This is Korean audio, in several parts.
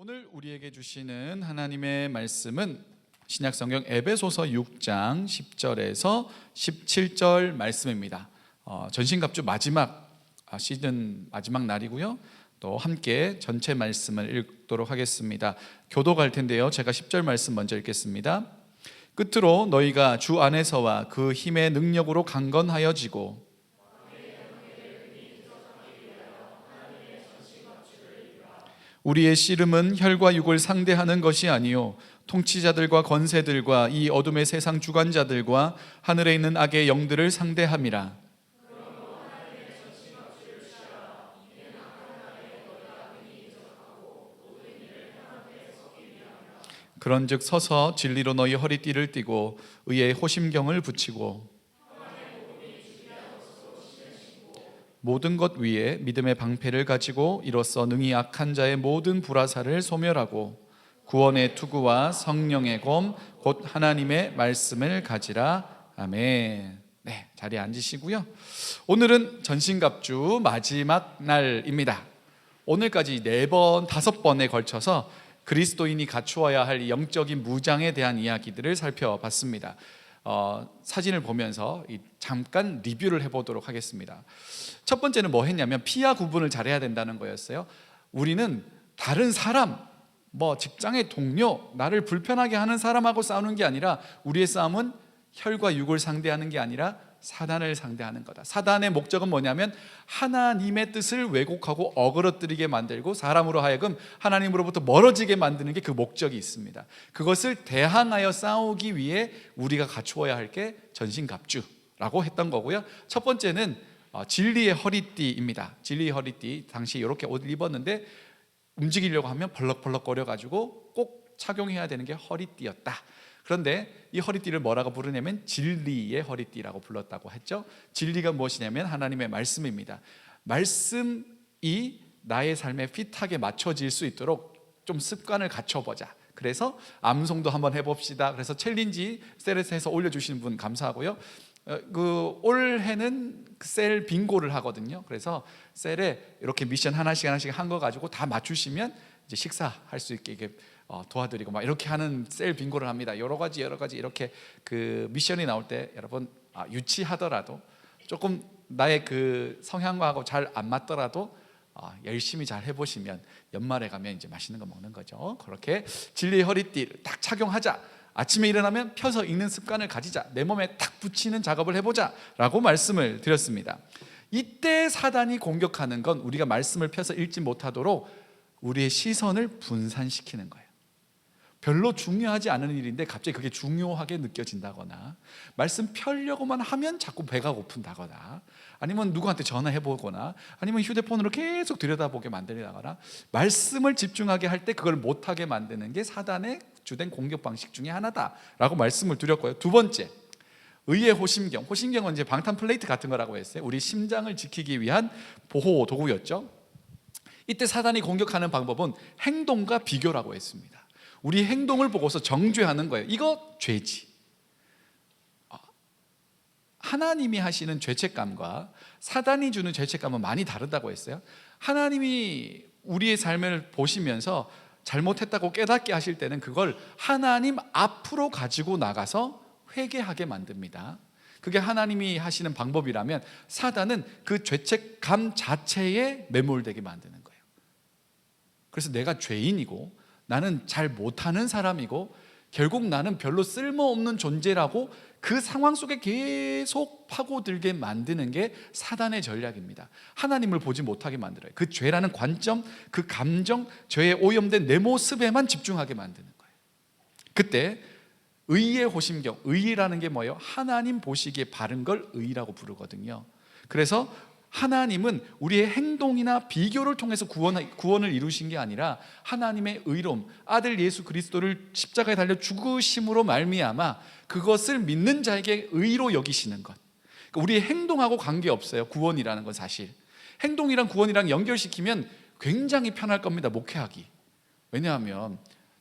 오늘 우리에게 주시는 하나님의 말씀은 신약성경 에베소서 6장 10절에서 17절 말씀입니다. 전신갑주 마지막 시즌 마지막 날이고요. 또 함께 전체 말씀을 읽도록 하겠습니다. 교독할 텐데요, 제가 10절 말씀 먼저 읽겠습니다. 끝으로 너희가 주 안에서와 그 힘의 능력으로 강건하여지고 우리의 씨름은 혈과 육을 상대하는 것이 아니요 통치자들과 권세들과 이 어둠의 세상 주관자들과 하늘에 있는 악의 영들을 상대함이라. 그런즉 서서 진리로 너희 허리띠를 띠고 의의 호심경을 붙이고 모든 것 위에 믿음의 방패를 가지고 이로써 능히 악한 자의 모든 불화살을 소멸하고 구원의 투구와 성령의 검 곧 하나님의 말씀을 가지라. 아멘. 네, 자리에 앉으시고요. 오늘은 전신갑주 마지막 날입니다. 오늘까지 4번, 5번에 걸쳐서 그리스도인이 갖추어야 할 영적인 무장에 대한 이야기들을 살펴봤습니다. 사진을 보면서 잠깐 리뷰를 해보도록 하겠습니다. 첫 번째는 뭐 했냐면 피와 구분을 잘해야 된다는 거였어요. 우리는 다른 사람, 직장의 동료, 나를 불편하게 하는 사람하고 싸우는 게 아니라 우리의 싸움은 혈과 육을 상대하는 게 아니라 사단을 상대하는 거다. 사단의 목적은 뭐냐면 하나님의 뜻을 왜곡하고 어그러뜨리게 만들고 사람으로 하여금 하나님으로부터 멀어지게 만드는 게 그 목적이 있습니다. 그것을 대항하여 싸우기 위해 우리가 갖추어야 할 게 전신갑주라고 했던 거고요. 첫 번째는 진리의 허리띠입니다. 진리의 허리띠, 당시 이렇게 옷을 입었는데 움직이려고 하면 벌럭벌럭거려 가지고 꼭 착용해야 되는 게 허리띠였다. 그런데 이 허리띠를 뭐라고 부르냐면 진리의 허리띠라고 불렀다고 했죠. 진리가 무엇이냐면 하나님의 말씀입니다. 말씀이 나의 삶에 핏하게 맞춰질 수 있도록 좀 습관을 갖춰보자. 그래서 암송도 한번 해봅시다. 그래서 챌린지 셀에서 올려주시는 분 감사하고요. 올해는 셀 빙고를 하거든요. 그래서 셀에 이렇게 미션 하나씩 한 거 가지고 다 맞추시면 이제 식사할 수 있게 도와드리고 이렇게 하는 셀 빙고를 합니다. 여러 가지 이렇게 그 미션이 나올 때 여러분 유치하더라도 조금 나의 그 성향과하고 잘 안 맞더라도 열심히 잘 해보시면 연말에 가면 이제 맛있는 거 먹는 거죠. 그렇게 진리의 허리띠를 딱 착용하자. 아침에 일어나면 펴서 읽는 습관을 가지자. 내 몸에 딱 붙이는 작업을 해보자 라고 말씀을 드렸습니다. 이때 사단이 공격하는 건 우리가 말씀을 펴서 읽지 못하도록 우리의 시선을 분산시키는 거예요. 별로 중요하지 않은 일인데 갑자기 그게 중요하게 느껴진다거나, 말씀 펴려고만 하면 자꾸 배가 고픈다거나, 아니면 누구한테 전화해보거나, 아니면 휴대폰으로 계속 들여다보게 만들다거나, 말씀을 집중하게 할 때 그걸 못하게 만드는 게 사단의 주된 공격 방식 중에 하나다라고 말씀을 드렸고요. 두 번째, 의의 호심경. 호심경은 이제 방탄 플레이트 같은 거라고 했어요. 우리 심장을 지키기 위한 보호 도구였죠. 이때 사단이 공격하는 방법은 행동과 비교라고 했습니다. 우리 행동을 보고서 정죄하는 거예요. 이거 죄지. 하나님이 하시는 죄책감과 사단이 주는 죄책감은 많이 다르다고 했어요. 하나님이 우리의 삶을 보시면서 잘못했다고 깨닫게 하실 때는 그걸 하나님 앞으로 가지고 나가서 회개하게 만듭니다. 그게 하나님이 하시는 방법이라면 사단은 그 죄책감 자체에 매몰되게 만드는 거예요. 그래서 내가 죄인이고 나는 잘 못하는 사람이고 결국 나는 별로 쓸모없는 존재라고 그 상황 속에 계속 파고들게 만드는 게 사단의 전략입니다. 하나님을 보지 못하게 만들어요. 그 죄라는 관점, 그 감정, 죄에 오염된 내 모습에만 집중하게 만드는 거예요. 그때 의의 호심경, 의라는 게 뭐예요? 하나님 보시기에 바른 걸 의라고 부르거든요. 그래서 하나님은 우리의 행동이나 비교를 통해서 구원을 이루신 게 아니라 하나님의 의로움, 아들 예수 그리스도를 십자가에 달려 죽으심으로 말미암아 그것을 믿는 자에게 의로 여기시는 것. 그러니까 우리의 행동하고 관계없어요. 구원이라는 건 사실 행동이랑 구원이랑 연결시키면 굉장히 편할 겁니다. 목회하기. 왜냐하면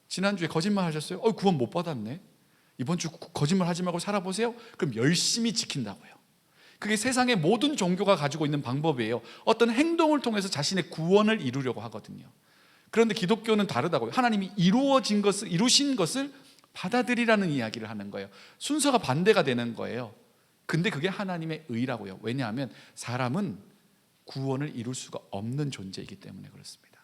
지난주에 거짓말 하셨어요? 구원 못 받았네. 이번 주 거짓말 하지 말고 살아보세요. 그럼 열심히 지킨다고요. 그게 세상의 모든 종교가 가지고 있는 방법이에요. 어떤 행동을 통해서 자신의 구원을 이루려고 하거든요. 그런데 기독교는 다르다고요. 하나님이 이루신 것을 받아들이라는 이야기를 하는 거예요. 순서가 반대가 되는 거예요. 근데 그게 하나님의 의라고요. 왜냐하면 사람은 구원을 이룰 수가 없는 존재이기 때문에 그렇습니다.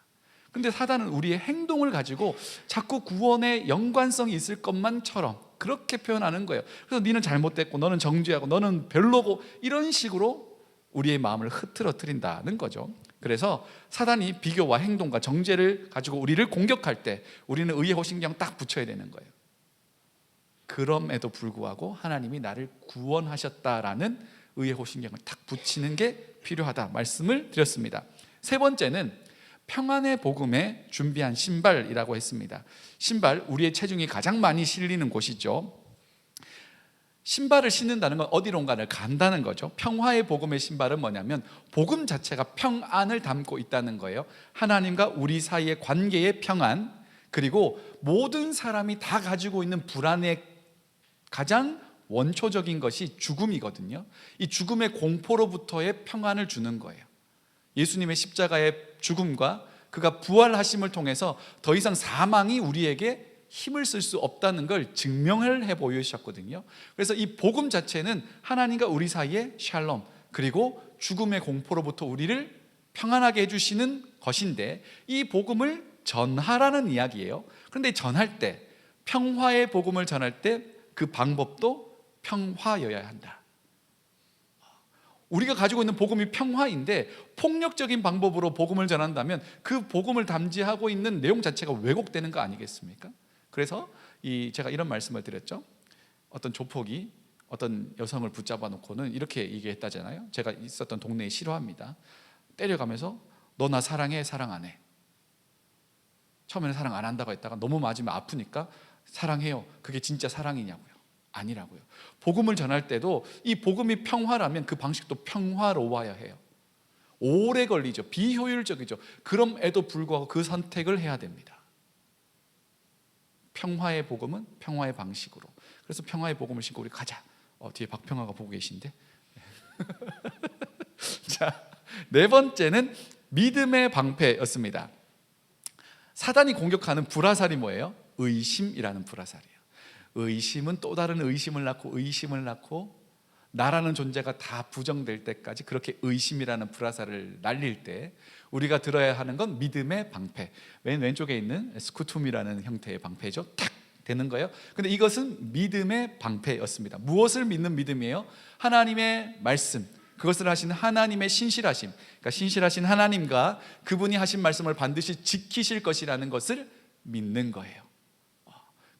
근데 사단은 우리의 행동을 가지고 자꾸 구원의 연관성이 있을 것만처럼 그렇게 표현하는 거예요. 그래서 너는 잘못됐고 너는 정죄하고 너는 별로고 이런 식으로 우리의 마음을 흐트러뜨린다는 거죠. 그래서 사단이 비교와 행동과 정죄를 가지고 우리를 공격할 때 우리는 의의 호신경 딱 붙여야 되는 거예요. 그럼에도 불구하고 하나님이 나를 구원하셨다라는 의의 호신경을 딱 붙이는 게 필요하다 말씀을 드렸습니다. 세 번째는 평안의 복음에 준비한 신발이라고 했습니다. 신발, 우리의 체중이 가장 많이 실리는 곳이죠. 신발을 신는다는 건 어디론가를 간다는 거죠. 평화의 복음의 신발은 뭐냐면 복음 자체가 평안을 담고 있다는 거예요. 하나님과 우리 사이의 관계의 평안, 그리고 모든 사람이 다 가지고 있는 불안의 가장 원초적인 것이 죽음이거든요. 이 죽음의 공포로부터의 평안을 주는 거예요. 예수님의 십자가의 죽음과 그가 부활하심을 통해서 더 이상 사망이 우리에게 힘을 쓸 수 없다는 걸 증명을 해 보이셨거든요. 그래서 이 복음 자체는 하나님과 우리 사이의 샬롬, 그리고 죽음의 공포로부터 우리를 평안하게 해주시는 것인데, 이 복음을 전하라는 이야기예요. 그런데 전할 때, 평화의 복음을 전할 때 그 방법도 평화여야 한다. 우리가 가지고 있는 복음이 평화인데 폭력적인 방법으로 복음을 전한다면 그 복음을 담지하고 있는 내용 자체가 왜곡되는 거 아니겠습니까? 그래서 제가 이런 말씀을 드렸죠. 어떤 조폭이 어떤 여성을 붙잡아 놓고는 이렇게 얘기했다잖아요. 제가 있었던 동네에 싫어합니다. 때려가면서 너 나 사랑해, 사랑 안 해? 처음에는 사랑 안 한다고 했다가 너무 맞으면 아프니까 사랑해요. 그게 진짜 사랑이냐고요? 아니라고요. 복음을 전할 때도 이 복음이 평화라면 그 방식도 평화로워야 해요. 오래 걸리죠. 비효율적이죠. 그럼에도 불구하고 그 선택을 해야 됩니다. 평화의 복음은 평화의 방식으로. 그래서 평화의 복음을 신고 우리 가자. 뒤에 박평화가 보고 계신데. 자, 네 번째는 믿음의 방패였습니다. 사단이 공격하는 불화살이 뭐예요? 의심이라는 불화살이에요. 의심은 또 다른 의심을 낳고 의심을 낳고 나라는 존재가 다 부정될 때까지 그렇게 의심이라는 불화살을 날릴 때 우리가 들어야 하는 건 믿음의 방패. 맨 왼쪽에 있는 스쿠툼이라는 형태의 방패죠. 탁 되는 거예요. 근데 이것은 믿음의 방패였습니다. 무엇을 믿는 믿음이에요? 하나님의 말씀, 그것을 하신 하나님의 신실하심, 그러니까 신실하신 하나님과 그분이 하신 말씀을 반드시 지키실 것이라는 것을 믿는 거예요.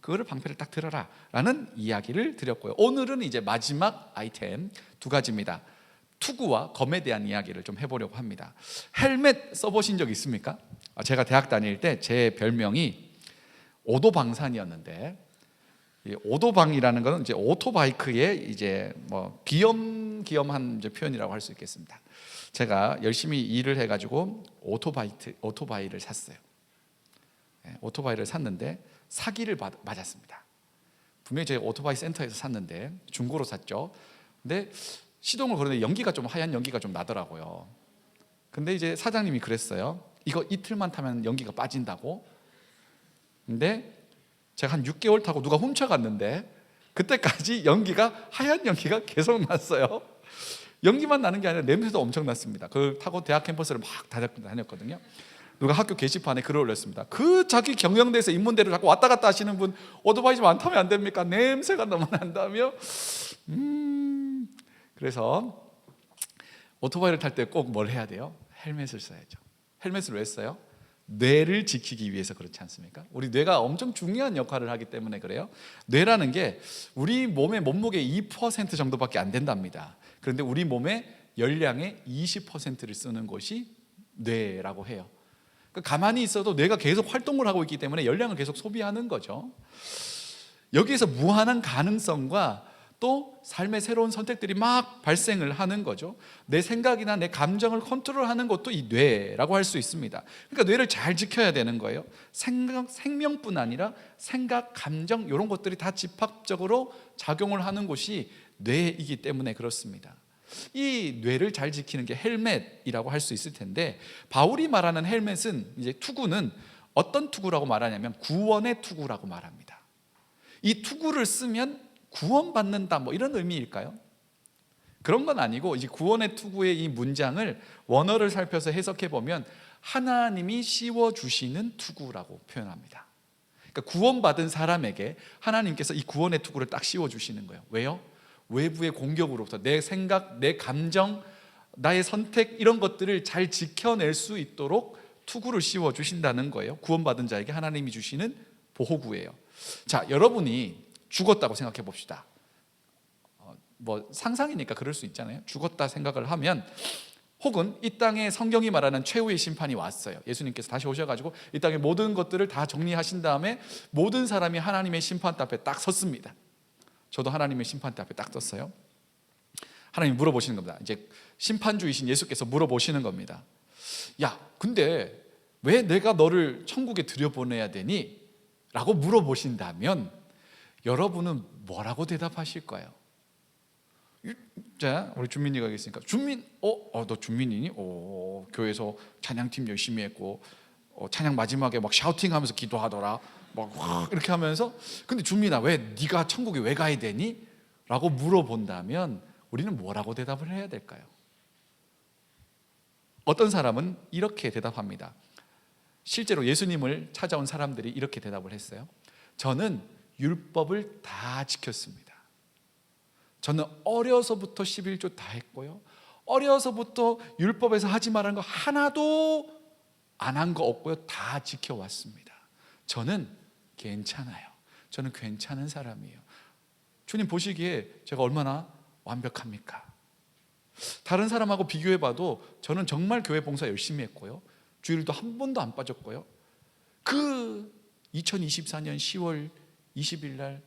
그거를 방패를 딱 들어라 라는 이야기를 드렸고요. 오늘은 이제 마지막 아이템 두 가지입니다. 투구와 검에 대한 이야기를 좀 해보려고 합니다. 헬멧 써보신 적 있습니까? 제가 대학 다닐 때 제 별명이 오도방산이었는데, 오도방이라는 것은 이제 오토바이크의 이제 뭐 귀염귀염한 이제 표현이라고 할 수 있겠습니다. 제가 열심히 일을 해가지고 오토바이를 샀어요. 오토바이를 샀는데 사기를 맞았습니다. 분명히 제가 오토바이 센터에서 샀는데 중고로 샀죠. 근데 시동을 거는데 연기가 좀 하얀 연기가 좀 나더라고요. 근데 이제 사장님이 그랬어요. 이거 이틀만 타면 연기가 빠진다고. 근데 제가 한 6개월 타고 누가 훔쳐갔는데 그때까지 하얀 연기가 계속 났어요. 연기만 나는 게 아니라 냄새도 엄청 났습니다. 그걸 타고 대학 캠퍼스를 막 다녔거든요. 누가 학교 게시판에 글을 올렸습니다. 그 자기 경영대에서 인문대로 자꾸 왔다 갔다 하시는 분 오토바이 좀 안 타면 안 됩니까? 냄새가 너무 난다며. 그래서 오토바이를 탈 때 꼭 뭘 해야 돼요? 헬멧을 써야죠. 헬멧을 왜 써요? 뇌를 지키기 위해서 그렇지 않습니까? 우리 뇌가 엄청 중요한 역할을 하기 때문에 그래요. 뇌라는 게 우리 몸의 몸무게 2% 정도밖에 안 된답니다. 그런데 우리 몸의 열량의 20%를 쓰는 것이 뇌라고 해요. 가만히 있어도 뇌가 계속 활동을 하고 있기 때문에 열량을 계속 소비하는 거죠. 여기에서 무한한 가능성과 또 삶의 새로운 선택들이 막 발생을 하는 거죠. 내 생각이나 내 감정을 컨트롤하는 것도 이 뇌라고 할 수 있습니다. 그러니까 뇌를 잘 지켜야 되는 거예요. 생명뿐 아니라 생각, 감정 이런 것들이 다 집합적으로 작용을 하는 곳이 뇌이기 때문에 그렇습니다. 이 뇌를 잘 지키는 게 헬멧이라고 할 수 있을 텐데, 바울이 말하는 헬멧은 이제 투구는 어떤 투구라고 말하냐면 구원의 투구라고 말합니다. 이 투구를 쓰면 구원받는다 뭐 이런 의미일까요? 그런 건 아니고, 이제 구원의 투구의 이 문장을 원어를 살펴서 해석해 보면 하나님이 씌워주시는 투구라고 표현합니다. 그러니까 구원받은 사람에게 하나님께서 이 구원의 투구를 딱 씌워주시는 거예요. 왜요? 외부의 공격으로부터 내 생각, 내 감정, 나의 선택 이런 것들을 잘 지켜낼 수 있도록 투구를 씌워주신다는 거예요. 구원받은 자에게 하나님이 주시는 보호구예요. 자, 여러분이 죽었다고 생각해 봅시다. 뭐 상상이니까 그럴 수 있잖아요. 죽었다 생각을 하면, 혹은 이 땅에 성경이 말하는 최후의 심판이 왔어요. 예수님께서 다시 오셔가지고 이 땅의 모든 것들을 다 정리하신 다음에 모든 사람이 하나님의 심판대 앞에 딱 섰습니다. 저도 하나님의 심판대 앞에 딱 섰어요. 하나님이 물어보시는 겁니다. 이제 심판주이신 예수께서 물어보시는 겁니다. 야, 근데 왜 내가 너를 천국에 들여보내야 되니? 라고 물어보신다면 여러분은 뭐라고 대답하실까요? 자, 우리 준민이가 있으니까, 준민, 너 준민이니? 교회에서 찬양팀 열심히 했고, 찬양 마지막에 막 샤우팅하면서 기도하더라. 막 이렇게 하면서, 근데 준민아, 왜 네가 천국에 왜 가야 되니? 라고 물어본다면 우리는 뭐라고 대답을 해야 될까요? 어떤 사람은 이렇게 대답합니다. 실제로 예수님을 찾아온 사람들이 이렇게 대답을 했어요. 저는 율법을 다 지켰습니다. 저는 어려서부터 11조 다 했고요, 어려서부터 율법에서 하지 말라는 거 하나도 안 한 거 없고요, 다 지켜왔습니다. 저는 괜찮아요. 저는 괜찮은 사람이에요. 주님 보시기에 제가 얼마나 완벽합니까? 다른 사람하고 비교해봐도 저는 정말 교회 봉사 열심히 했고요, 주일도 한 번도 안 빠졌고요, 그 2024년 10월 20일 날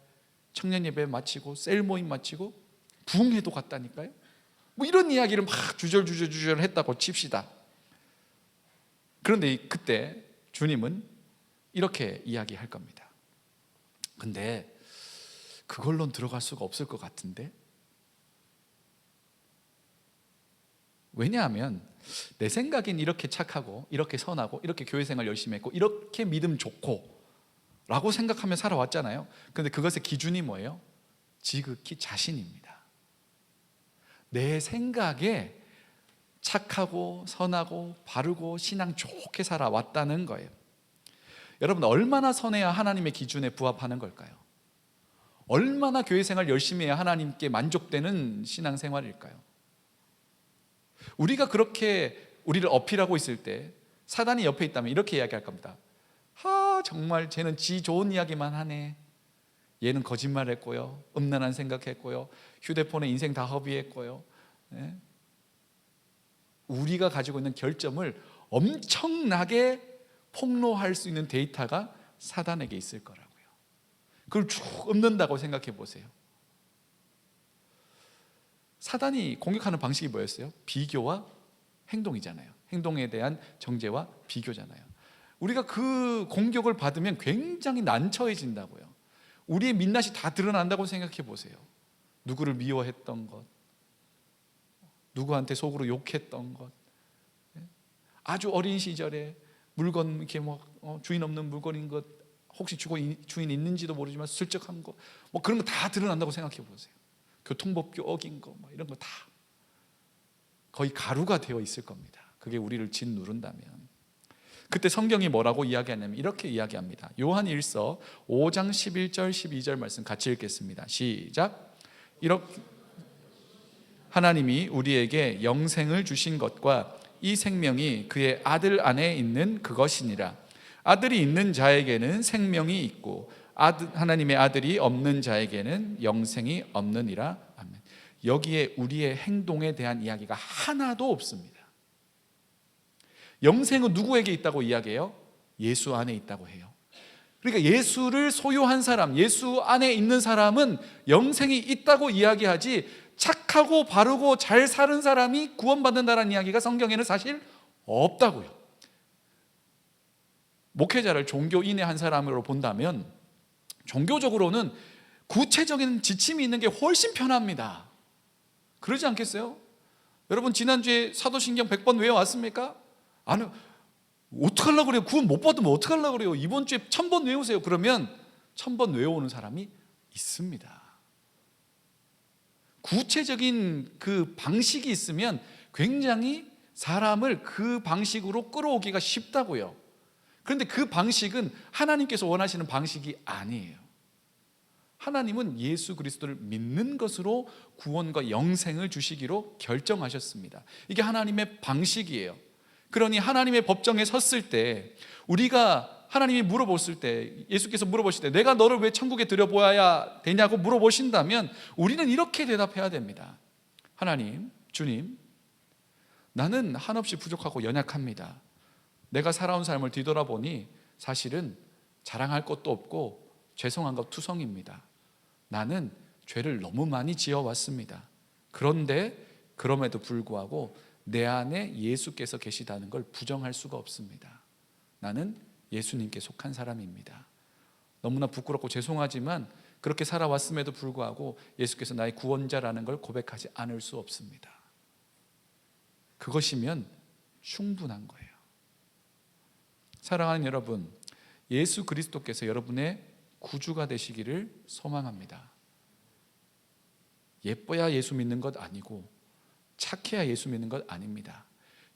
청년 예배 마치고 셀 모임 마치고 부흥회도 갔다니까요. 뭐 이런 이야기를 막 주절 했다고 칩시다. 그런데 그때 주님은 이렇게 이야기할 겁니다. 근데 그걸로는 들어갈 수가 없을 것 같은데? 왜냐하면 내 생각엔 이렇게 착하고 이렇게 선하고 이렇게 교회 생활 열심히 했고 이렇게 믿음 좋고 라고 생각하며 살아왔잖아요. 그런데 그것의 기준이 뭐예요? 지극히 자신입니다. 내 생각에 착하고 선하고 바르고 신앙 좋게 살아왔다는 거예요. 여러분, 얼마나 선해야 하나님의 기준에 부합하는 걸까요? 얼마나 교회 생활 열심히 해야 하나님께 만족되는 신앙생활일까요? 우리가 그렇게 우리를 어필하고 있을 때 사단이 옆에 있다면 이렇게 이야기할 겁니다. 정말 쟤는 지 좋은 이야기만 하네. 얘는 거짓말했고요, 음란한 생각했고요, 휴대폰에 인생 다 허비했고요. 네? 우리가 가지고 있는 결점을 엄청나게 폭로할 수 있는 데이터가 사단에게 있을 거라고요. 그걸 쭉 읊는다고 생각해 보세요. 사단이 공격하는 방식이 뭐였어요? 비교와 행동이잖아요. 행동에 대한 정죄와 비교잖아요. 우리가 그 공격을 받으면 굉장히 난처해진다고요. 우리의 민낯이 다 드러난다고 생각해 보세요. 누구를 미워했던 것, 누구한테 속으로 욕했던 것, 아주 어린 시절에 물건 이렇게 주인 없는 물건인 것, 혹시 주인 있는지도 모르지만 슬쩍 한 거, 뭐 그런 거 다 드러난다고 생각해 보세요. 교통법규 어긴 거, 이런 거 다 거의 가루가 되어 있을 겁니다. 그게 우리를 짓누른다면. 그때 성경이 뭐라고 이야기하냐면 이렇게 이야기합니다. 요한 1서 5장 11절 12절 말씀 같이 읽겠습니다. 시작. 이렇게 하나님이 우리에게 영생을 주신 것과 이 생명이 그의 아들 안에 있는 그것이니라. 아들이 있는 자에게는 생명이 있고 하나님의 아들이 없는 자에게는 영생이 없느니라. 아멘. 여기에 우리의 행동에 대한 이야기가 하나도 없습니다. 영생은 누구에게 있다고 이야기해요? 예수 안에 있다고 해요. 그러니까 예수를 소유한 사람, 예수 안에 있는 사람은 영생이 있다고 이야기하지, 착하고 바르고 잘 사는 사람이 구원받는다는 이야기가 성경에는 사실 없다고요. 목회자를 종교인의 한 사람으로 본다면 종교적으로는 구체적인 지침이 있는 게 훨씬 편합니다. 그러지 않겠어요? 여러분, 지난주에 사도신경 100번 외워왔습니까? 아니요. 어떡하려고 그래요? 구원 못 받으면 어떡하려고 그래요? 이번 주에 1000번 외우세요. 그러면 1000번 외워오는 사람이 있습니다. 구체적인 그 방식이 있으면 굉장히 사람을 그 방식으로 끌어오기가 쉽다고요. 그런데 그 방식은 하나님께서 원하시는 방식이 아니에요. 하나님은 예수 그리스도를 믿는 것으로 구원과 영생을 주시기로 결정하셨습니다. 이게 하나님의 방식이에요. 그러니 하나님의 법정에 섰을 때, 우리가 하나님이 물어보실 때, 예수께서 물어보실 때 내가 너를 왜 천국에 들여보아야 되냐고 물어보신다면 우리는 이렇게 대답해야 됩니다. 하나님, 주님, 나는 한없이 부족하고 연약합니다. 내가 살아온 삶을 뒤돌아보니 사실은 자랑할 것도 없고 죄송한 것 투성입니다. 나는 죄를 너무 많이 지어왔습니다. 그런데 그럼에도 불구하고 내 안에 예수께서 계시다는 걸 부정할 수가 없습니다. 나는 예수님께 속한 사람입니다. 너무나 부끄럽고 죄송하지만 그렇게 살아왔음에도 불구하고 예수께서 나의 구원자라는 걸 고백하지 않을 수 없습니다. 그것이면 충분한 거예요. 사랑하는 여러분, 예수 그리스도께서 여러분의 구주가 되시기를 소망합니다. 예뻐야 예수 믿는 것 아니고 착해야 예수 믿는 것 아닙니다.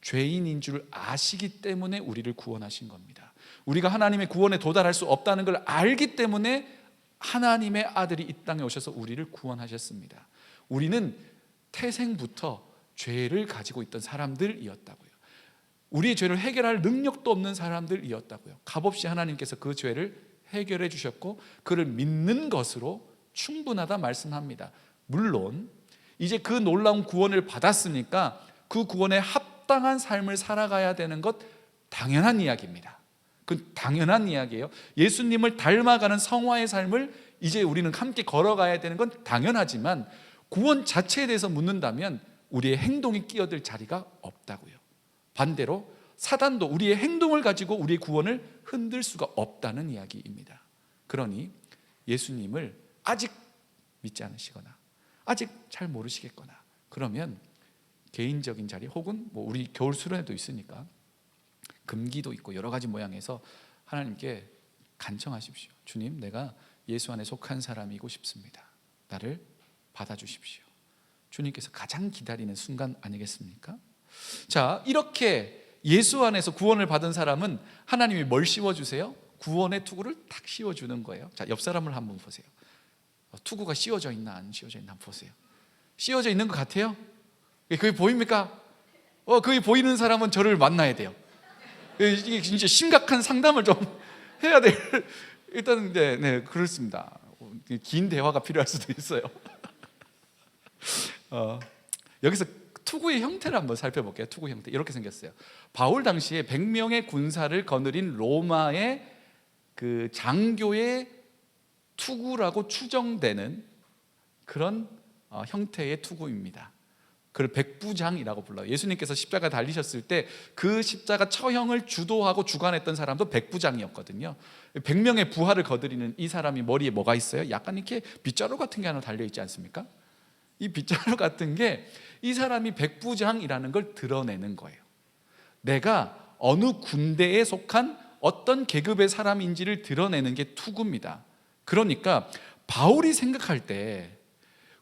죄인인 줄 아시기 때문에 우리를 구원하신 겁니다. 우리가 하나님의 구원에 도달할 수 없다는 걸 알기 때문에 하나님의 아들이 이 땅에 오셔서 우리를 구원하셨습니다. 우리는 태생부터 죄를 가지고 있던 사람들이었다고요. 우리의 죄를 해결할 능력도 없는 사람들이었다고요. 값없이 하나님께서 그 죄를 해결해 주셨고 그를 믿는 것으로 충분하다 말씀합니다. 물론 이제 그 놀라운 구원을 받았으니까 그 구원에 합당한 삶을 살아가야 되는 것 당연한 이야기입니다. 그 당연한 이야기예요. 예수님을 닮아가는 성화의 삶을 이제 우리는 함께 걸어가야 되는 건 당연하지만 구원 자체에 대해서 묻는다면 우리의 행동이 끼어들 자리가 없다고요. 반대로 사단도 우리의 행동을 가지고 우리의 구원을 흔들 수가 없다는 이야기입니다. 그러니 예수님을 아직 믿지 않으시거나 아직 잘 모르시겠거나 그러면 개인적인 자리 혹은 뭐 우리 겨울 수련회도 있으니까 금기도 있고 여러 가지 모양에서 하나님께 간청하십시오. 주님, 내가 예수 안에 속한 사람이고 싶습니다. 나를 받아주십시오. 주님께서 가장 기다리는 순간 아니겠습니까? 자, 이렇게 예수 안에서 구원을 받은 사람은 하나님이 뭘 씌워주세요? 구원의 투구를 탁 씌워주는 거예요. 자, 옆 사람을 한번 보세요. 투구가 씌워져 있나 안 씌워져 있나 한번 보세요. 씌워져 있는 것 같아요? 그게 보입니까? 그게 보이는 사람은 저를 만나야 돼요. 이게 진짜 심각한 상담을 좀 해야 될 일단 네, 그렇습니다. 긴 대화가 필요할 수도 있어요. 여기서 투구의 형태를 한번 살펴볼게요. 투구 형태 이렇게 생겼어요. 바울 당시에 100명의 군사를 거느린 로마의 그 장교의 투구라고 추정되는 그런 형태의 투구입니다. 그걸 백부장이라고 불러요. 예수님께서 십자가 달리셨을 때 그 십자가 처형을 주도하고 주관했던 사람도 백부장이었거든요. 100명의 부하를 거느리는 이 사람이 머리에 뭐가 있어요? 약간 이렇게 빗자루 같은 게 하나 달려있지 않습니까? 이 빗자루 같은 게 이 사람이 백부장이라는 걸 드러내는 거예요. 내가 어느 군대에 속한 어떤 계급의 사람인지를 드러내는 게 투구입니다. 그러니까 바울이 생각할 때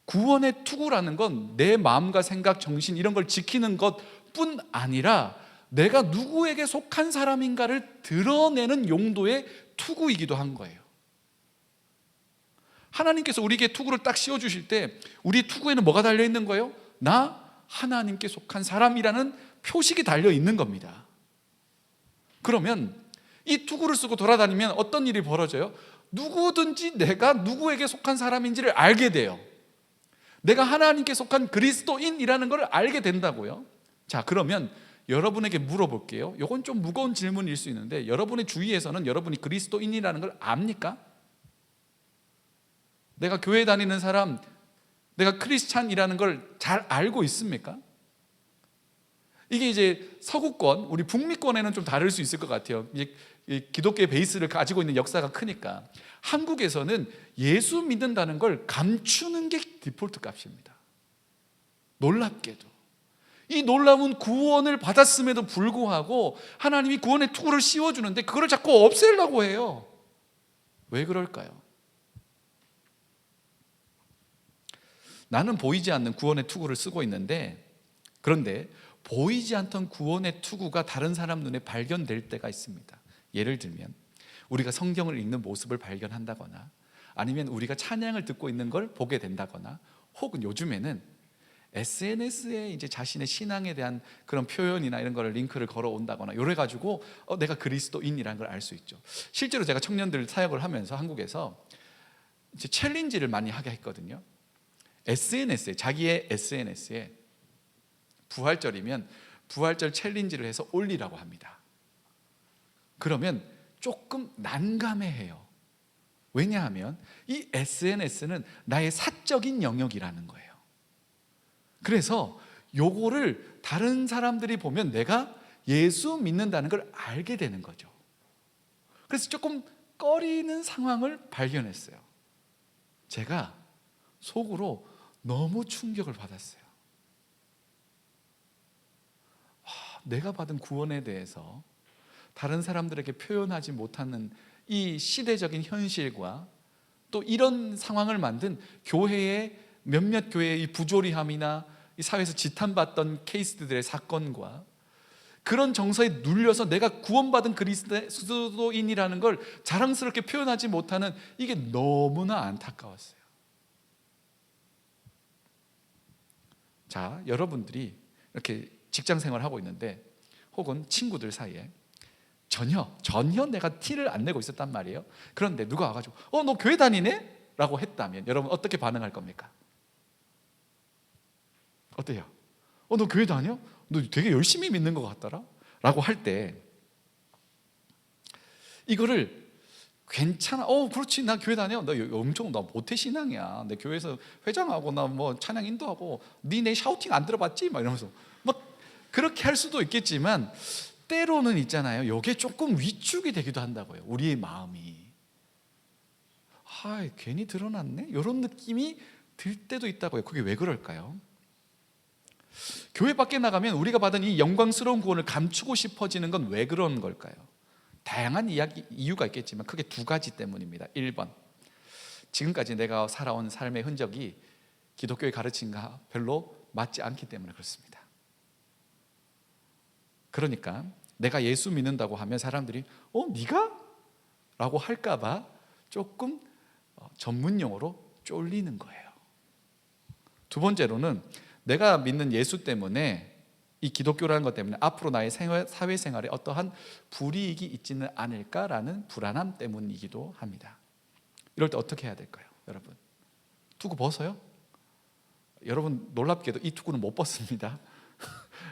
구원의 투구라는 건 내 마음과 생각, 정신 이런 걸 지키는 것뿐 아니라 내가 누구에게 속한 사람인가를 드러내는 용도의 투구이기도 한 거예요. 하나님께서 우리에게 투구를 딱 씌워주실 때 우리 투구에는 뭐가 달려있는 거예요? 나 하나님께 속한 사람이라는 표식이 달려있는 겁니다. 그러면 이 투구를 쓰고 돌아다니면 어떤 일이 벌어져요? 누구든지 내가 누구에게 속한 사람인지를 알게 돼요. 내가 하나님께 속한 그리스도인이라는 걸 알게 된다고요. 자, 그러면 여러분에게 물어볼게요. 이건 좀 무거운 질문일 수 있는데 여러분의 주위에서는 여러분이 그리스도인이라는 걸 압니까? 내가 교회 다니는 사람, 내가 크리스찬이라는 걸 잘 알고 있습니까? 이게 이제 서구권, 우리 북미권에는 좀 다를 수 있을 것 같아요. 이제 기독교의 베이스를 가지고 있는 역사가 크니까. 한국에서는 예수 믿는다는 걸 감추는 게 디폴트 값입니다. 놀랍게도 이 놀라운 구원을 받았음에도 불구하고 하나님이 구원의 투구를 씌워주는데 그걸 자꾸 없애려고 해요. 왜 그럴까요? 나는 보이지 않는 구원의 투구를 쓰고 있는데, 그런데 보이지 않던 구원의 투구가 다른 사람 눈에 발견될 때가 있습니다. 예를 들면 우리가 성경을 읽는 모습을 발견한다거나, 아니면 우리가 찬양을 듣고 있는 걸 보게 된다거나, 혹은 요즘에는 SNS에 이제 자신의 신앙에 대한 그런 표현이나 이런 거를 링크를 걸어 온다거나 이래 가지고 내가 그리스도인이라는 걸 알 수 있죠. 실제로 제가 청년들 사역을 하면서 한국에서 이제 챌린지를 많이 하게 했거든요. SNS에, 자기의 SNS에 부활절이면 부활절 챌린지를 해서 올리라고 합니다. 그러면 조금 난감해해요. 왜냐하면 이 SNS는 나의 사적인 영역이라는 거예요. 그래서 요거를 다른 사람들이 보면 내가 예수 믿는다는 걸 알게 되는 거죠. 그래서 조금 꺼리는 상황을 발견했어요. 제가 속으로 너무 충격을 받았어요. 내가 받은 구원에 대해서 다른 사람들에게 표현하지 못하는 이 시대적인 현실과 또 이런 상황을 만든 교회의 몇몇 교회의 이 부조리함이나 이 사회에서 지탄받던 케이스들의 사건과 그런 정서에 눌려서 내가 구원받은 그리스도인이라는 걸 자랑스럽게 표현하지 못하는 이게 너무나 안타까웠어요. 자, 여러분들이 이렇게 직장 생활을 하고 있는데, 혹은 친구들 사이에 전혀 내가 티를 안 내고 있었단 말이에요. 그런데 누가 와가지고 너 교회 다니네? 라고 했다면 여러분 어떻게 반응할 겁니까? 어때요? 너 교회 다녀? 너 되게 열심히 믿는 것 같더라? 라고 할 때 이거를 괜찮아, 그렇지, 나 교회 다녀, 나 엄청 나 모태신앙이야, 내 교회에서 회장하고 나 뭐 찬양 인도하고 내 샤우팅 안 들어봤지? 막 이러면서 뭐 그렇게 할 수도 있겠지만, 때로는 있잖아요, 이게 조금 위축이 되기도 한다고요. 우리의 마음이 괜히 드러났네? 이런 느낌이 들 때도 있다고요. 그게 왜 그럴까요? 교회 밖에 나가면 우리가 받은 이 영광스러운 구원을 감추고 싶어지는 건 왜 그런 걸까요? 다양한 이유가 있겠지만 크게 두 가지 때문입니다. 1번, 지금까지 내가 살아온 삶의 흔적이 기독교의 가르침과 별로 맞지 않기 때문에 그렇습니다. 그러니까 내가 예수 믿는다고 하면 사람들이 네가? 라고 할까 봐 조금 전문용어로 쫄리는 거예요. 두 번째로는 내가 믿는 예수 때문에, 이 기독교라는 것 때문에 앞으로 나의 사회생활에 어떠한 불이익이 있지는 않을까라는 불안함 때문이기도 합니다. 이럴 때 어떻게 해야 될까요? 여러분, 투구 벗어요? 여러분 놀랍게도 이 투구는 못 벗습니다.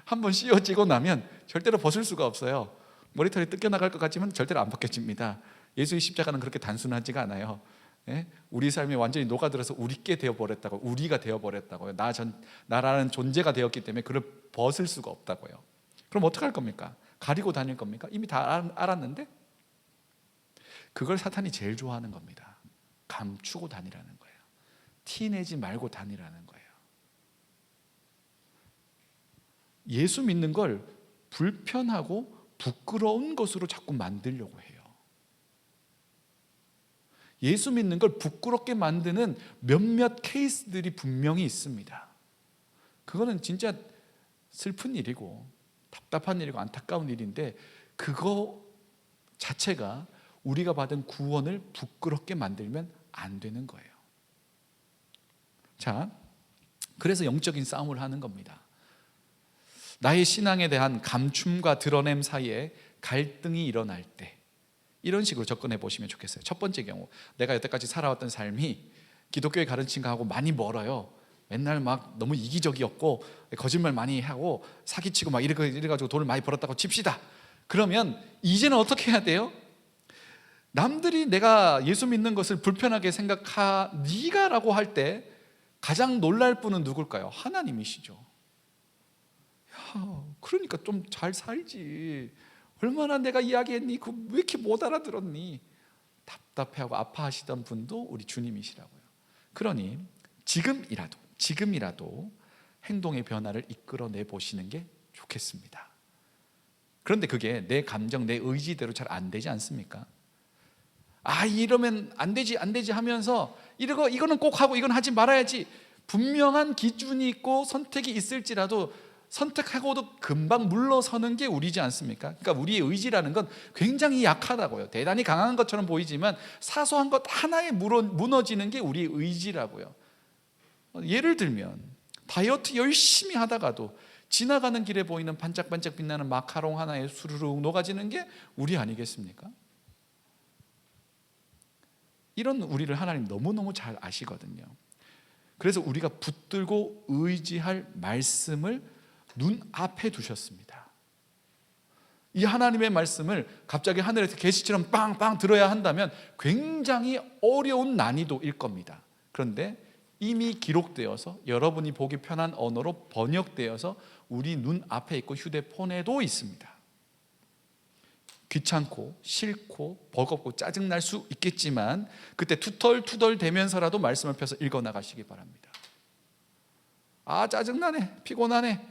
한번 씌워지고 나면 절대로 벗을 수가 없어요. 머리털이 뜯겨나갈 것 같지만 절대로 안 벗겨집니다. 예수의 십자가는 그렇게 단순하지가 않아요. 우리 삶에 완전히 녹아들어서 우리께 되어버렸다고, 우리가 되어버렸다고요. 나라는 존재가 되었기 때문에 그걸 벗을 수가 없다고요. 그럼 어떻게 할 겁니까? 가리고 다닐 겁니까? 이미 다 알았는데? 그걸 사탄이 제일 좋아하는 겁니다. 감추고 다니라는 거예요. 티내지 말고 다니라는 거예요. 예수 믿는 걸 불편하고 부끄러운 것으로 자꾸 만들려고 해요. 예수 믿는 걸 부끄럽게 만드는 몇몇 케이스들이 분명히 있습니다. 그거는 진짜 슬픈 일이고 답답한 일이고 안타까운 일인데, 그거 자체가 우리가 받은 구원을 부끄럽게 만들면 안 되는 거예요. 자, 그래서 영적인 싸움을 하는 겁니다. 나의 신앙에 대한 감춤과 드러냄 사이에 갈등이 일어날 때 이런 식으로 접근해 보시면 좋겠어요. 첫 번째 경우, 내가 여태까지 살아왔던 삶이 기독교의 가르침과하고 많이 멀어요. 맨날 막 너무 이기적이었고 거짓말 많이 하고 사기치고 막 이래가지고 돈을 많이 벌었다고 칩시다. 그러면 이제는 어떻게 해야 돼요? 남들이 내가 예수 믿는 것을 불편하게 네가 라고 할 때 가장 놀랄 분은 누굴까요? 하나님이시죠. 그러니까 좀 잘 살지, 얼마나 내가 이야기했니? 왜 이렇게 못 알아들었니? 답답해하고 아파하시던 분도 우리 주님이시라고요. 그러니 지금이라도 행동의 변화를 이끌어내 보시는 게 좋겠습니다. 그런데 그게 내 감정, 내 의지대로 잘 안 되지 않습니까? 이러면 안 되지 하면서 이거는 꼭 하고 이건 하지 말아야지, 분명한 기준이 있고 선택이 있을지라도 선택하고도 금방 물러서는 게 우리지 않습니까? 그러니까 우리의 의지라는 건 굉장히 약하다고요. 대단히 강한 것처럼 보이지만 사소한 것 하나에 무너지는 게 우리의 의지라고요. 예를 들면 다이어트 열심히 하다가도 지나가는 길에 보이는 반짝반짝 빛나는 마카롱 하나에 수르륵 녹아지는 게 우리 아니겠습니까? 이런 우리를 하나님 너무너무 잘 아시거든요. 그래서 우리가 붙들고 의지할 말씀을 눈앞에 두셨습니다. 이 하나님의 말씀을 갑자기 하늘에서 계시처럼 빵빵 들어야 한다면 굉장히 어려운 난이도일 겁니다. 그런데 이미 기록되어서 여러분이 보기 편한 언어로 번역되어서 우리 눈앞에 있고 휴대폰에도 있습니다. 귀찮고 싫고 버겁고 짜증날 수 있겠지만 그때 투덜투덜 대면서라도 말씀을 펴서 읽어나가시기 바랍니다. 짜증나네, 피곤하네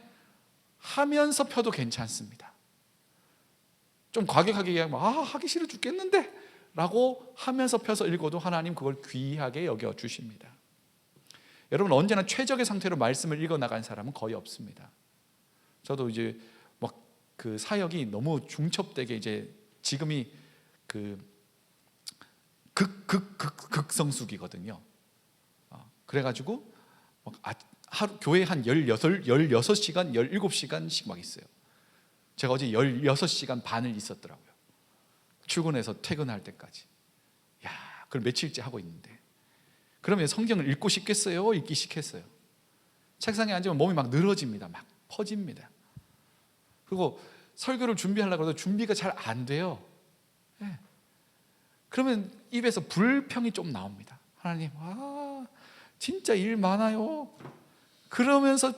하면서 펴도 괜찮습니다. 좀 과격하게 얘기하면 하기 싫어 죽겠는데 라고 하면서 펴서 읽어도 하나님 그걸 귀하게 여겨주십니다. 여러분, 언제나 최적의 상태로 말씀을 읽어나간 사람은 거의 없습니다. 저도 이제 그 사역이 너무 중첩되게 이제 지금이 그 극성수기거든요. 그래가지고 하루 교회 한 16시간, 17시간씩 막 있어요. 제가 어제 16시간 반을 있었더라고요. 출근해서 퇴근할 때까지. 그걸 며칠째 하고 있는데, 그러면 성경을 읽고 싶겠어요? 읽기 싫겠어요? 책상에 앉으면 몸이 막 늘어집니다. 막 퍼집니다. 그리고 설교를 준비하려고 해도 준비가 잘 안 돼요. 그러면 입에서 불평이 좀 나옵니다. 하나님, 진짜 일 많아요. 그러면서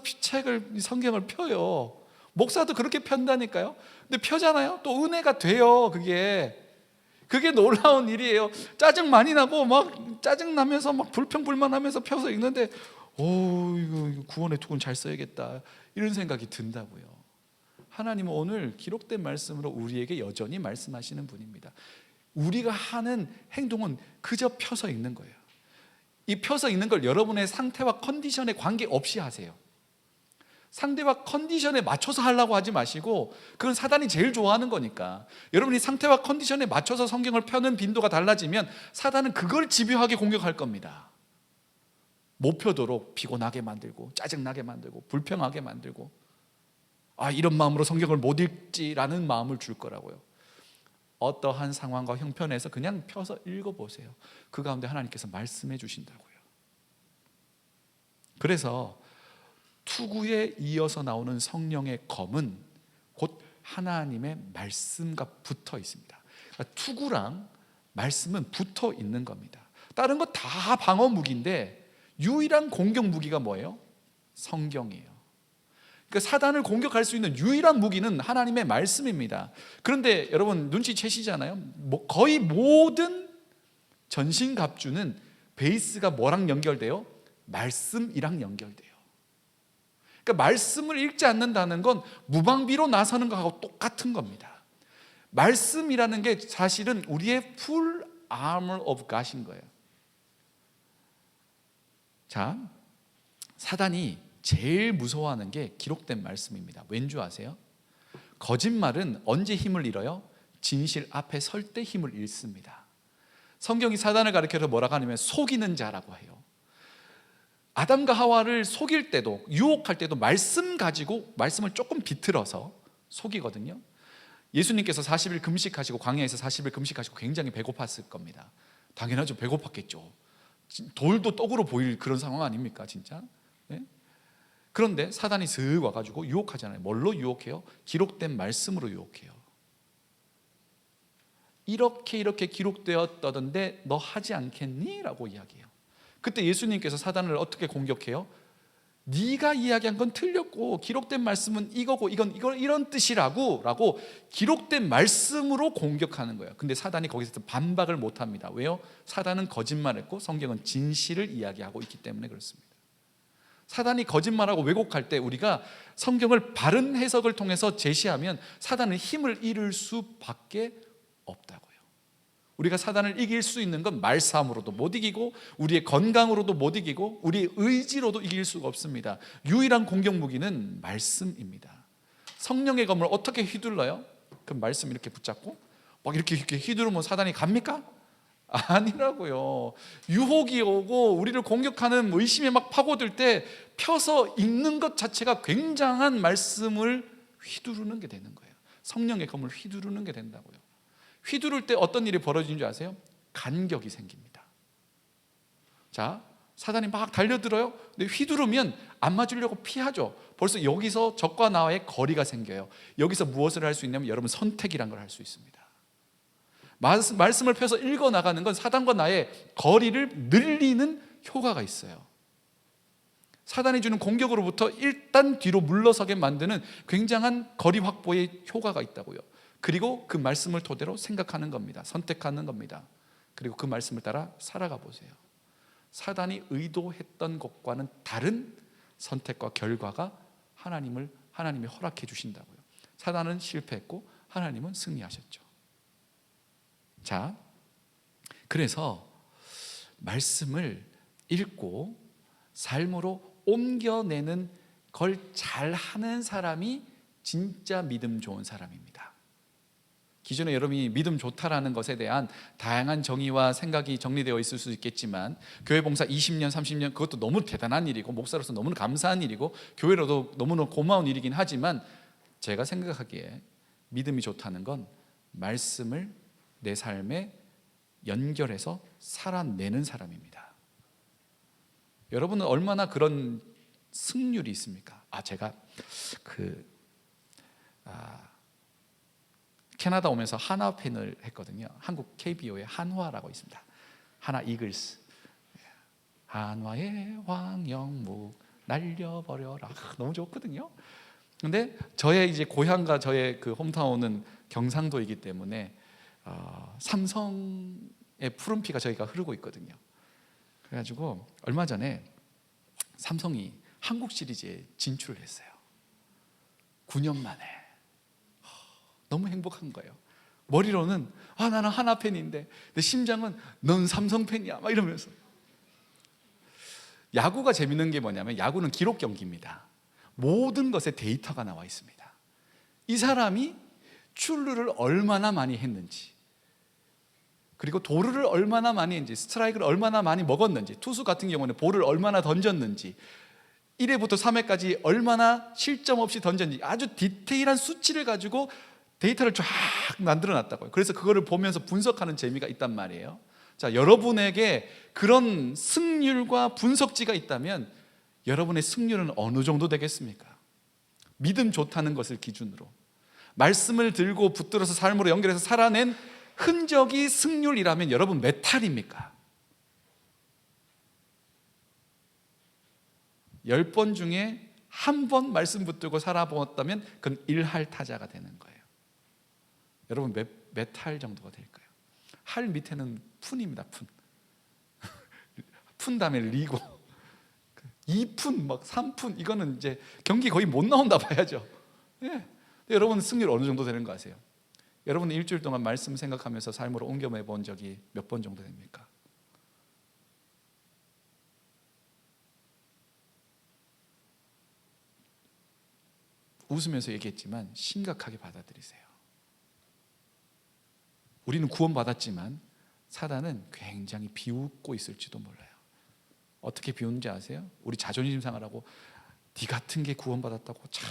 성경을 펴요. 목사도 그렇게 편다니까요. 근데 펴잖아요. 또 은혜가 돼요. 그게 놀라운 일이에요. 짜증 많이 나고 막 짜증 나면서 막 불평불만하면서 펴서 읽는데 이거 구원의 투구는 잘 써야겠다 이런 생각이 든다고요. 하나님은 오늘 기록된 말씀으로 우리에게 여전히 말씀하시는 분입니다. 우리가 하는 행동은 그저 펴서 읽는 거예요. 이 펴서 읽는 걸 여러분의 상태와 컨디션에 관계없이 하세요. 상대와 컨디션에 맞춰서 하려고 하지 마시고, 그건 사단이 제일 좋아하는 거니까. 여러분이 상태와 컨디션에 맞춰서 성경을 펴는 빈도가 달라지면 사단은 그걸 집요하게 공격할 겁니다. 못 펴도록 피곤하게 만들고 짜증나게 만들고 불평하게 만들고 이런 마음으로 성경을 못 읽지라는 마음을 줄 거라고요. 어떠한 상황과 형편에서 그냥 펴서 읽어보세요. 그 가운데 하나님께서 말씀해 주신다고요. 그래서 투구에 이어서 나오는 성령의 검은 곧 하나님의 말씀과 붙어 있습니다. 그러니까 투구랑 말씀은 붙어 있는 겁니다. 다른 거 다 방어 무기인데 유일한 공격 무기가 뭐예요? 성경이에요. 그러니까 사단을 공격할 수 있는 유일한 무기는 하나님의 말씀입니다. 그런데 여러분 눈치채시잖아요. 거의 모든 전신갑주는 베이스가 뭐랑 연결돼요? 말씀이랑 연결돼요. 그러니까 말씀을 읽지 않는다는 건 무방비로 나서는 것하고 똑같은 겁니다. 말씀이라는 게 사실은 우리의 full armor of God인 거예요. 자, 사단이 제일 무서워하는 게 기록된 말씀입니다. 왠 줄 아세요? 거짓말은 언제 힘을 잃어요? 진실 앞에 설 때 힘을 잃습니다. 성경이 사단을 가리켜서 뭐라고 하냐면 속이는 자라고 해요. 아담과 하와를 속일 때도, 유혹할 때도 말씀 가지고 말씀을 조금 비틀어서 속이거든요. 예수님께서 40일 금식하시고 광야에서 40일 금식하시고 굉장히 배고팠을 겁니다. 당연하죠. 배고팠겠죠. 돌도 떡으로 보일 그런 상황 아닙니까 진짜? 네? 그런데 사단이 슥 와가지고 유혹하잖아요. 뭘로 유혹해요? 기록된 말씀으로 유혹해요. 이렇게 기록되었다던데 너 하지 않겠니? 라고 이야기해요. 그때 예수님께서 사단을 어떻게 공격해요? 네가 이야기한 건 틀렸고 기록된 말씀은 이거고 이런 뜻이라고 라고 기록된 말씀으로 공격하는 거예요. 근데 사단이 거기서 반박을 못합니다. 왜요? 사단은 거짓말했고 성경은 진실을 이야기하고 있기 때문에 그렇습니다. 사단이 거짓말하고 왜곡할 때 우리가 성경을 바른 해석을 통해서 제시하면 사단은 힘을 잃을 수밖에 없다고요. 우리가 사단을 이길 수 있는 건 말싸움으로도 못 이기고 우리의 건강으로도 못 이기고 우리의 의지로도 이길 수가 없습니다. 유일한 공격 무기는 말씀입니다. 성령의 검을 어떻게 휘둘러요? 그 말씀 이렇게 붙잡고 막 이렇게 휘두르면 사단이 갑니까? 아니라고요. 유혹이 오고 우리를 공격하는 의심에 막 파고들 때 펴서 읽는 것 자체가 굉장한 말씀을 휘두르는 게 되는 거예요. 성령의 검을 휘두르는 게 된다고요. 휘두를 때 어떤 일이 벌어지는 줄 아세요? 간격이 생깁니다. 자, 사단이 막 달려들어요. 근데 휘두르면 안 맞으려고 피하죠. 벌써 여기서 적과 나와의 거리가 생겨요. 여기서 무엇을 할 수 있냐면 여러분 선택이란 걸 할 수 있습니다. 말씀을 펴서 읽어 나가는 건 사단과 나의 거리를 늘리는 효과가 있어요. 사단이 주는 공격으로부터 일단 뒤로 물러서게 만드는 굉장한 거리 확보의 효과가 있다고요. 그리고 그 말씀을 토대로 생각하는 겁니다. 선택하는 겁니다. 그리고 그 말씀을 따라 살아가 보세요. 사단이 의도했던 것과는 다른 선택과 결과가 하나님이 허락해 주신다고요. 사단은 실패했고 하나님은 승리하셨죠. 자, 그래서 말씀을 읽고 삶으로 옮겨내는 걸 잘하는 사람이 진짜 믿음 좋은 사람입니다. 기존에 여러분이 믿음 좋다라는 것에 대한 다양한 정의와 생각이 정리되어 있을 수 있겠지만 교회 봉사 20년, 30년 그것도 너무 대단한 일이고 목사로서 너무나 감사한 일이고 교회로도 너무나 고마운 일이긴 하지만 제가 생각하기에 믿음이 좋다는 건 말씀을 내 삶에 연결해서 살아내는 사람입니다. 여러분은 얼마나 그런 승률이 있습니까? 제가 캐나다 오면서 한화 팬을 했거든요. 한국 KBO에 한화라고 있습니다. 한화 이글스. 한화의 황영무 날려버려라. 너무 좋거든요. 근데 저의 이제 고향과 저의 그 홈타운은 경상도이기 때문에 삼성의 푸른피가 저희가 흐르고 있거든요. 그래가지고 얼마 전에 삼성이 한국 시리즈에 진출을 했어요. 9년 만에. 너무 행복한 거예요. 머리로는 나는 하나 팬인데 내 심장은 넌 삼성 팬이야 막 이러면서. 야구가 재밌는 게 뭐냐면 야구는 기록 경기입니다. 모든 것에 데이터가 나와 있습니다. 이 사람이 출루를 얼마나 많이 했는지, 그리고 도루를 얼마나 많이 했는지, 스트라이크를 얼마나 많이 먹었는지, 투수 같은 경우는 볼을 얼마나 던졌는지, 1회부터 3회까지 얼마나 실점 없이 던졌는지 아주 디테일한 수치를 가지고 데이터를 쫙 만들어 놨다고요. 그래서 그거를 보면서 분석하는 재미가 있단 말이에요. 자, 여러분에게 그런 승률과 분석지가 있다면 여러분의 승률은 어느 정도 되겠습니까? 믿음 좋다는 것을 기준으로 말씀을 들고 붙들어서 삶으로 연결해서 살아낸 흔적이 승률이라면 여러분 몇 탈입니까? 10번 중에 한 번 말씀 붙들고 살아보았다면 그건 1할 타자가 되는 거예요. 여러분 몇 할 정도가 될까요? 할 밑에는 푼입니다. 푼 다음에 리고 2푼 막 3푼 이거는 이제 경기 거의 못 나온다 봐야죠. 예. 여러분 승률 어느 정도 되는 거 아세요? 여러분 일주일 동안 말씀 생각하면서 삶으로 옮겨내 본 적이 몇 번 정도 됩니까? 웃으면서 얘기했지만 심각하게 받아들이세요. 우리는 구원받았지만 사단은 굉장히 비웃고 있을지도 몰라요. 어떻게 비웃는지 아세요? 우리 자존심 상하라고 네 같은 게 구원받았다고 참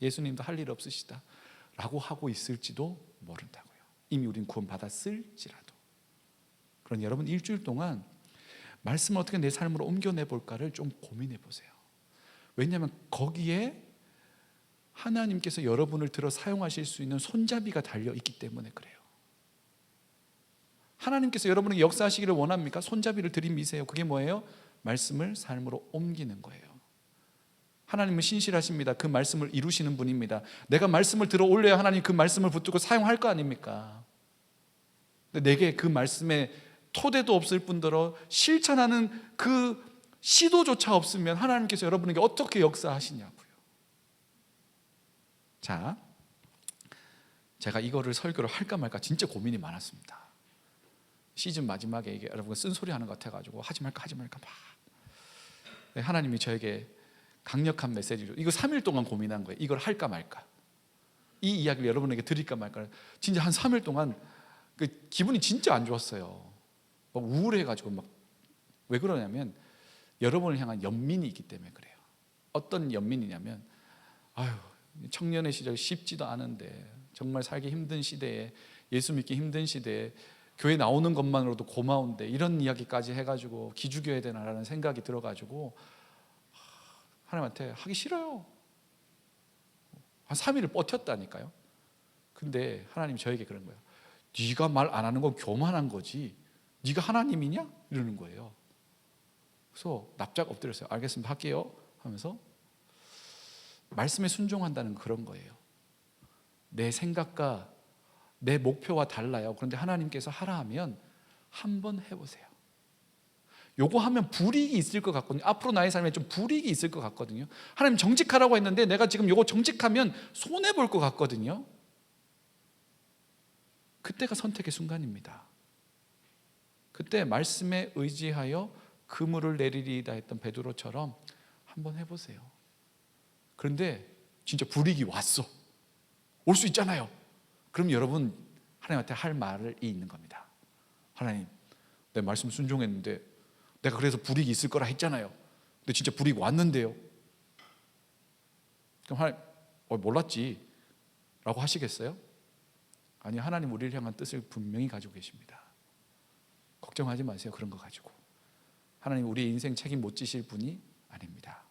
예수님도 할 일 없으시다 라고 하고 있을지도 모른다고요. 이미 우린 구원받았을지라도. 그러니 여러분 일주일 동안 말씀을 어떻게 내 삶으로 옮겨내 볼까를 좀 고민해 보세요. 왜냐하면 거기에 하나님께서 여러분을 들어 사용하실 수 있는 손잡이가 달려 있기 때문에 그래요. 하나님께서 여러분에게 역사하시기를 원합니까? 손잡이를 들이미세요. 그게 뭐예요? 말씀을 삶으로 옮기는 거예요. 하나님은 신실하십니다. 그 말씀을 이루시는 분입니다. 내가 말씀을 들어 올려야 하나님 그 말씀을 붙들고 사용할 거 아닙니까? 근데 내게 그 말씀에 토대도 없을 뿐더러 실천하는 그 시도조차 없으면 하나님께서 여러분에게 어떻게 역사하시냐고요. 자, 제가 이거를 설교를 할까 말까 진짜 고민이 많았습니다. 시즌 마지막에 이게 여러분 쓴소리 하는 것 같아가지고 하지 말까 막. 하나님이 저에게 강력한 메시지를, 이거 3일 동안 고민한 거예요. 이걸 할까 말까, 이 이야기를 여러분에게 드릴까 말까. 진짜 한 3일 동안 기분이 진짜 안 좋았어요. 막 우울해가지고 막. 왜 그러냐면 여러분을 향한 연민이 있기 때문에 그래요. 어떤 연민이냐면, 아유, 청년의 시절 쉽지도 않은데, 정말 살기 힘든 시대에, 예수 믿기 힘든 시대에 교회 나오는 것만으로도 고마운데 이런 이야기까지 해가지고 기죽여야 되나라는 생각이 들어가지고 하나님한테 하기 싫어요. 한 3일을 버텼다니까요. 근데 하나님이 저에게 그런 거예요. 네가 말 안 하는 건 교만한 거지, 네가 하나님이냐? 이러는 거예요. 그래서 납작 엎드렸어요. 알겠습니다, 할게요 하면서. 말씀에 순종한다는 그런 거예요. 내 생각과 내 목표와 달라요. 그런데 하나님께서 하라 하면 한번 해보세요. 요거 하면 불이익이 있을 것 같거든요. 앞으로 나의 삶에 좀 불이익이 있을 것 같거든요. 하나님 정직하라고 했는데 내가 지금 요거 정직하면 손해볼 것 같거든요. 그때가 선택의 순간입니다. 그때 말씀에 의지하여 그물을 내리리이다 했던 베드로처럼 한번 해보세요. 그런데 진짜 불이익이 왔어. 올 수 있잖아요. 그럼 여러분 하나님한테 할 말이 있는 겁니다. 하나님, 내 말씀 순종했는데 내가 그래서 불이익이 있을 거라 했잖아요. 근데 진짜 불이익 왔는데요. 그럼 하나님, 몰랐지 라고 하시겠어요? 아니, 하나님 우리를 향한 뜻을 분명히 가지고 계십니다. 걱정하지 마세요. 그런 거 가지고 하나님 우리의 인생 책임 못 지실 분이 아닙니다.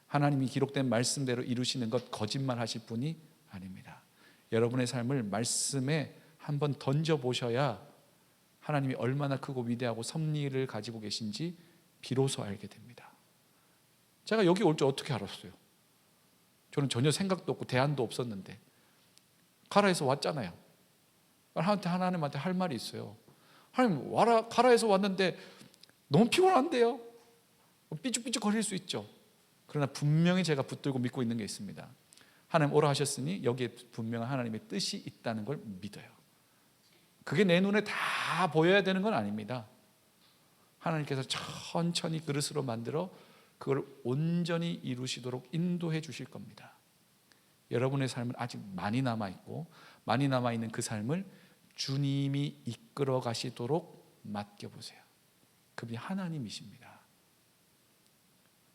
하나님이 기록된 말씀대로 이루시는 것 거짓말 하실 분이 아닙니다. 여러분의 삶을 말씀에 한번 던져보셔야 하나님이 얼마나 크고 위대하고 섭리를 가지고 계신지 비로소 알게 됩니다. 제가 여기 올 줄 어떻게 알았어요? 저는 전혀 생각도 없고 대안도 없었는데 가라에서 왔잖아요. 하나님한테 할 말이 있어요. 하나님, 와라, 가라에서 왔는데 너무 피곤한데요? 삐죽삐죽 거릴 수 있죠. 그러나 분명히 제가 붙들고 믿고 있는 게 있습니다. 하나님 오라 하셨으니 여기에 분명한 하나님의 뜻이 있다는 걸 믿어요. 그게 내 눈에 다 보여야 되는 건 아닙니다. 하나님께서 천천히 그릇으로 만들어 그걸 온전히 이루시도록 인도해 주실 겁니다. 여러분의 삶은 아직 많이 남아있고 많이 남아있는 그 삶을 주님이 이끌어 가시도록 맡겨보세요. 그분이 하나님이십니다.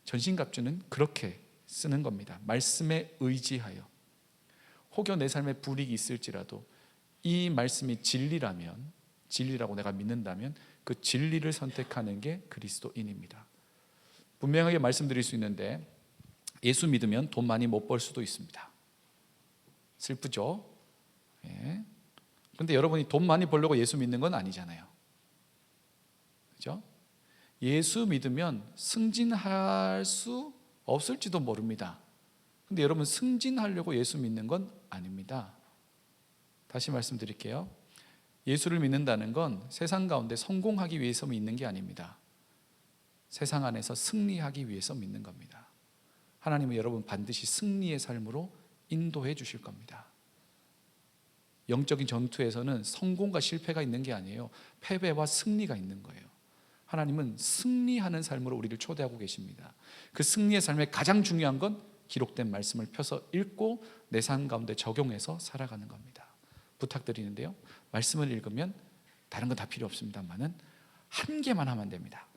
전신갑주는 그렇게 쓰는 겁니다. 말씀에 의지하여. 혹여 내 삶에 불이익이 있을지라도 이 말씀이 진리라면, 진리라고 내가 믿는다면 그 진리를 선택하는 게 그리스도인입니다. 분명하게 말씀드릴 수 있는데 예수 믿으면 돈 많이 못 벌 수도 있습니다. 슬프죠? 예. 그런데 여러분이 돈 많이 벌려고 예수 믿는 건 아니잖아요. 그렇죠? 예수 믿으면 승진할 수 없을지도 모릅니다. 근데 여러분 승진하려고 예수 믿는 건 아닙니다. 다시 말씀드릴게요. 예수를 믿는다는 건 세상 가운데 성공하기 위해서 믿는 게 아닙니다. 세상 안에서 승리하기 위해서 믿는 겁니다. 하나님은 여러분 반드시 승리의 삶으로 인도해 주실 겁니다. 영적인 전투에서는 성공과 실패가 있는 게 아니에요. 패배와 승리가 있는 거예요. 하나님은 승리하는 삶으로 우리를 초대하고 계십니다. 그 승리의 삶에 가장 중요한 건 기록된 말씀을 펴서 읽고 내 삶 가운데 적용해서 살아가는 겁니다. 부탁드리는데요, 말씀을 읽으면 다른 건 다 필요 없습니다만은 한 개만 하면 됩니다.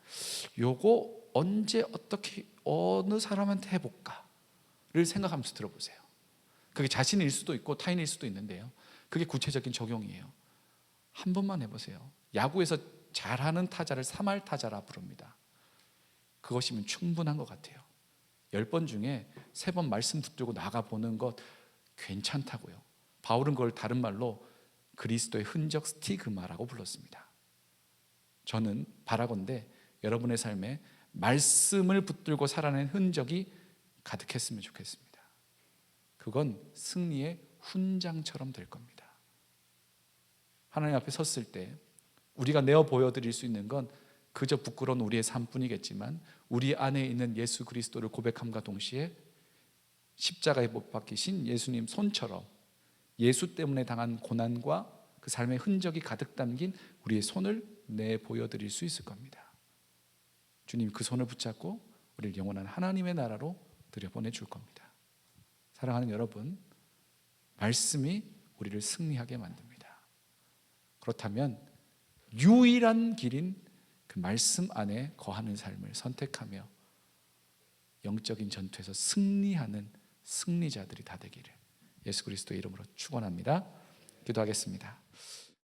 요거 언제 어떻게 어느 사람한테 해볼까를 생각하면서 들어보세요. 그게 자신일 수도 있고 타인일 수도 있는데요, 그게 구체적인 적용이에요. 한 번만 해보세요. 야구에서 잘하는 타자를 3할 타자라 부릅니다. 그것이면 충분한 것 같아요. 10번 중에 3번 말씀 붙들고 나가보는 것 괜찮다고요. 바울은 그걸 다른 말로 그리스도의 흔적 스티그마라고 불렀습니다. 저는 바라건대 여러분의 삶에 말씀을 붙들고 살아낸 흔적이 가득했으면 좋겠습니다. 그건 승리의 훈장처럼 될 겁니다. 하나님 앞에 섰을 때 우리가 내어 보여드릴 수 있는 건 그저 부끄러운 우리의 삶뿐이겠지만 우리 안에 있는 예수 그리스도를 고백함과 동시에 십자가에 못 박히신 예수님 손처럼 예수 때문에 당한 고난과 그 삶의 흔적이 가득 담긴 우리의 손을 내 보여드릴 수 있을 겁니다. 주님 그 손을 붙잡고 우리를 영원한 하나님의 나라로 들여보내줄 겁니다. 사랑하는 여러분, 말씀이 우리를 승리하게 만듭니다. 그렇다면 유일한 길인 그 말씀 안에 거하는 삶을 선택하며 영적인 전투에서 승리하는 승리자들이 다 되기를 예수 그리스도의 이름으로 축원합니다. 기도하겠습니다.